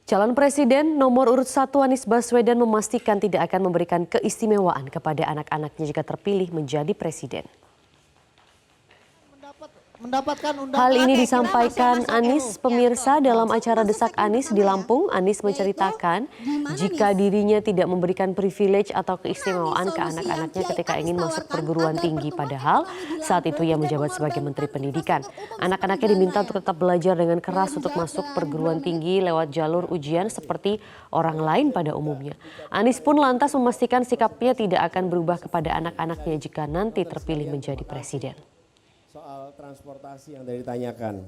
Calon Presiden nomor urut 1 Anies Baswedan memastikan tidak akan memberikan keistimewaan kepada anak-anaknya jika terpilih menjadi presiden. Hal ini disampaikan Anies pemirsa dalam acara Desak Anies di Lampung. Anies menceritakan jika dirinya tidak memberikan privilege atau keistimewaan ke anak-anaknya ketika ingin masuk perguruan tinggi. Padahal saat itu ia menjabat sebagai Menteri Pendidikan. Anak-anaknya diminta untuk tetap belajar dengan keras untuk masuk perguruan tinggi lewat jalur ujian seperti orang lain pada umumnya. Anies pun lantas memastikan sikapnya tidak akan berubah kepada anak-anaknya jika nanti terpilih menjadi presiden. Soal transportasi yang tadi ditanyakan,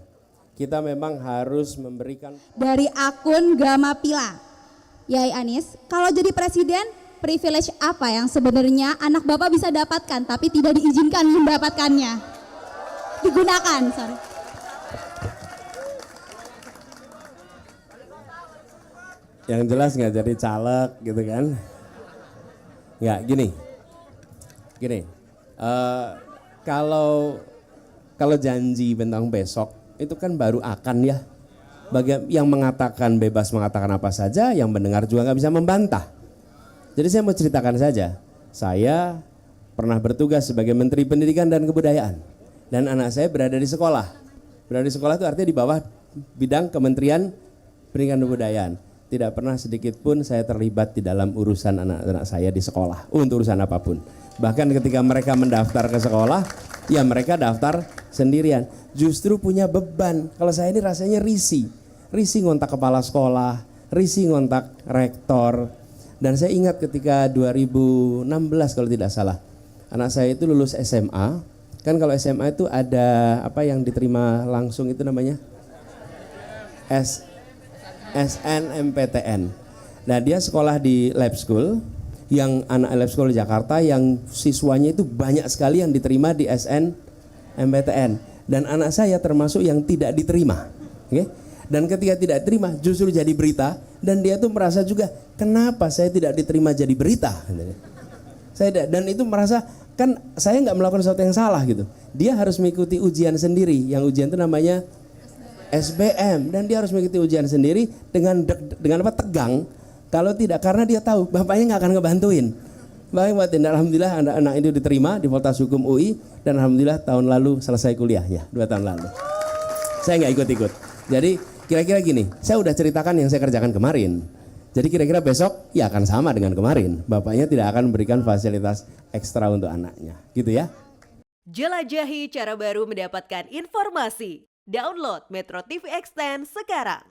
kita memang harus memberikan. Dari akun Gamapila, Yai Anies, kalau jadi presiden, privilege apa yang sebenarnya anak Bapak bisa dapatkan tapi tidak diizinkan mendapatkannya? Digunakan, sorry. Yang jelas nggak jadi caleg gitu kan? Nggak, gini. Kalau janji tentang besok itu kan baru akan ya. Bagi yang mengatakan bebas mengatakan apa saja, yang mendengar juga nggak bisa membantah. Jadi saya mau ceritakan saja, saya pernah bertugas sebagai Menteri Pendidikan dan Kebudayaan, dan anak saya berada di sekolah. Berada di sekolah itu artinya di bawah bidang Kementerian Pendidikan dan Kebudayaan. Tidak pernah sedikit pun saya terlibat di dalam urusan anak-anak saya di sekolah untuk urusan apapun. Bahkan ketika mereka mendaftar ke sekolah, ya mereka daftar sendirian. Justru punya beban. Kalau saya ini rasanya risih ngontak kepala sekolah, risih ngontak rektor. Dan saya ingat ketika 2016 kalau tidak salah, anak saya itu lulus SMA. Kan kalau SMA itu ada apa yang diterima langsung itu namanya SNMPTN. Nah dia sekolah di lab school, yang anak lab school di Jakarta yang siswanya itu banyak sekali yang diterima di SNMPTN. Dan anak saya termasuk yang tidak diterima. Okay? Dan ketika tidak diterima justru jadi berita, dan dia tuh merasa juga kenapa saya tidak diterima jadi berita. Dan itu merasa kan saya nggak melakukan sesuatu yang salah gitu. Dia harus mengikuti ujian sendiri, yang ujian itu namanya SBM, dan dia harus mengikuti ujian sendiri dengan apa tegang. Kalau tidak, karena dia tahu bapaknya nggak akan ngebantuin. Baik, alhamdulillah anak-anak itu diterima di Fakultas Hukum UI, dan alhamdulillah tahun lalu selesai kuliahnya 2 tahun lalu. Saya nggak ikut-ikut. Jadi kira-kira gini, saya udah ceritakan yang saya kerjakan kemarin. Jadi kira-kira besok ya akan sama dengan kemarin. Bapaknya tidak akan memberikan fasilitas ekstra untuk anaknya, gitu ya. Jelajahi cara baru mendapatkan informasi. Download Metro TV Extend sekarang.